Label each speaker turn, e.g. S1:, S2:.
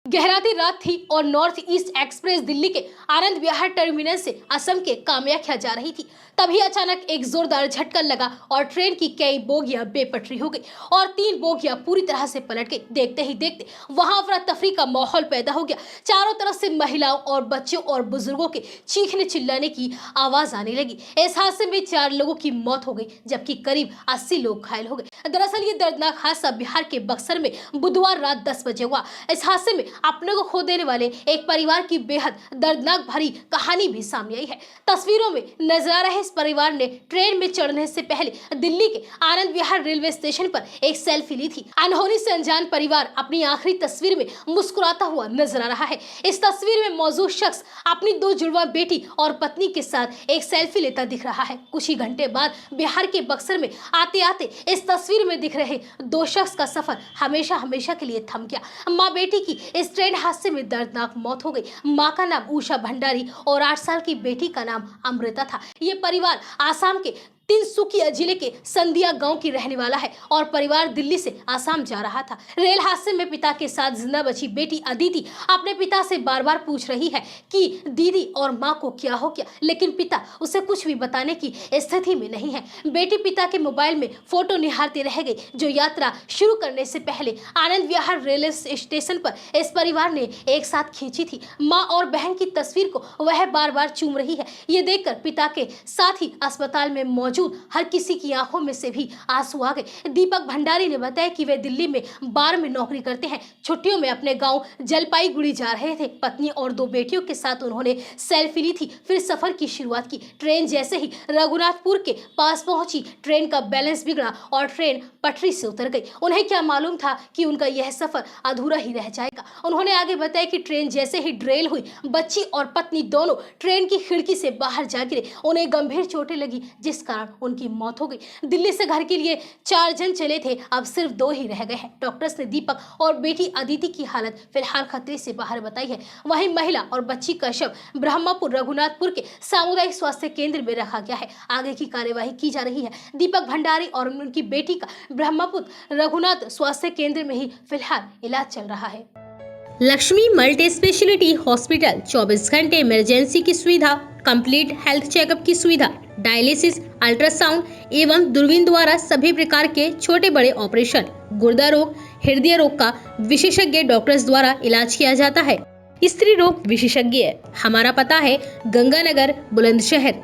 S1: गहराती रात थी और नॉर्थ ईस्ट एक्सप्रेस दिल्ली के आनंद विहार टर्मिनल से असम के कामाख्या जा रही थी। तभी अचानक एक जोरदार झटका लगा और ट्रेन की कई बोगियां बेपटरी हो गई और 3 बोगियां पूरी तरह से पलट गई। देखते ही देखते वहां अफरा तफरी का माहौल पैदा हो गया। चारों तरफ से महिलाओं और बच्चों और बुजुर्गों के चीखने चिल्लाने की आवाज आने लगी। इस हादसे में 4 लोगों की मौत हो गई जबकि करीब 80 लोग घायल हो गए। दरअसल ये दर्दनाक हादसा बिहार के बक्सर में बुधवार रात 10 बजे हुआ। इस हादसे में अपने को खो देने वाले एक परिवार की बेहद दर्दनाक भरी कहानी भी सामने आई है। तस्वीरों में नजर आ रहे इस परिवार ने ट्रेन में चढ़ने से पहले दिल्ली के आनंद विहार रेलवे स्टेशन पर एक सेल्फी ली थी। अनहोनी से अनजान परिवार अपनी आखिरी तस्वीर में मुस्कुराता हुआ नजर आ रहा है। इस तस्वीर में मौजूद शख्स अपनी 2 जुड़वा बेटी और पत्नी के साथ एक सेल्फी लेता दिख रहा है। कुछ ही घंटे बाद बिहार के बक्सर में आते आते इस तस्वीर में दिख रहे 2 शख्स का सफर हमेशा हमेशा के लिए थम गया। माँ बेटी की इस ट्रेन हादसे में दर्दनाक मौत हो गई। मां का नाम उषा भंडारी और 8 साल की बेटी का नाम अमृता था। ये परिवार आसाम के तिनसुकिया जिले के संदिया गांव की रहने वाला है और परिवार दिल्ली से आसाम जा रहा था। रेल हादसे में पिता के साथ जिंदा बची बेटी अदिति अपने पिता से बार-बार पूछ रही है कि दीदी और मां को क्या हो गया, लेकिन पिता उसे कुछ भी बताने की स्थिति में नहीं है। बेटी पिता के मोबाइल में फोटो निहारती रह गई जो यात्रा शुरू करने से पहले आनंद विहार रेलवे स्टेशन पर इस परिवार ने एक साथ खींची थी। माँ और बहन की तस्वीर को वह बार-बार चूम रही है। ये देखकर पिता के साथ ही अस्पताल में मौजूद हर किसी की आंखों में से भी आंसू आ गए। दीपक भंडारी ने बताया कि वे दिल्ली में बार में नौकरी करते हैं। छुट्टियों में अपने गांव जलपाईगुड़ी जा रहे थे। पत्नी और 2 बेटियों के साथ उन्होंने सेल्फी ली थी, फिर सफर की शुरुआत की। ट्रेन जैसे ही रघुनाथपुर के पास पहुंची, ट्रेन का बैलेंस बिगड़ा और ट्रेन पटरी से उतर गई। उन्हें क्या मालूम था कि उनका यह सफर अधूरा ही रह जाएगा। उन्होंने आगे बताया कि ट्रेन जैसे ही ड्रेल हुई, बच्ची और पत्नी दोनों ट्रेन की खिड़की से बाहर जा गिरे। उन्हें गंभीर चोटें लगी जिस कारण उनकी मौत हो गई। दिल्ली से घर के लिए 4 जन चले थे, अब सिर्फ 2 ही रह गए हैं। डॉक्टर्स ने दीपक और बेटी अदिति की हालत फिलहाल खतरे से बाहर बताई है। वहीं महिला और बच्ची का शव ब्रह्मपुर रघुनाथपुर के सामुदायिक स्वास्थ्य केंद्र में रखा गया है। आगे की कार्यवाही की जा रही है। दीपक भंडारी और उनकी बेटी का ब्रह्मपुर रघुनाथ स्वास्थ्य केंद्र में ही फिलहाल इलाज चल रहा है।
S2: लक्ष्मी मल्टी स्पेशलिटी हॉस्पिटल 24 घंटे इमरजेंसी की सुविधा, कंप्लीट हेल्थ चेकअप की सुविधा, डायलिसिस, अल्ट्रासाउंड एवं दूरबीन द्वारा सभी प्रकार के छोटे बड़े ऑपरेशन, गुर्दा रोग, हृदय रोग का विशेषज्ञ डॉक्टर्स द्वारा इलाज किया जाता है। स्त्री रोग विशेषज्ञ। हमारा पता है गंगानगर, बुलंदशहर।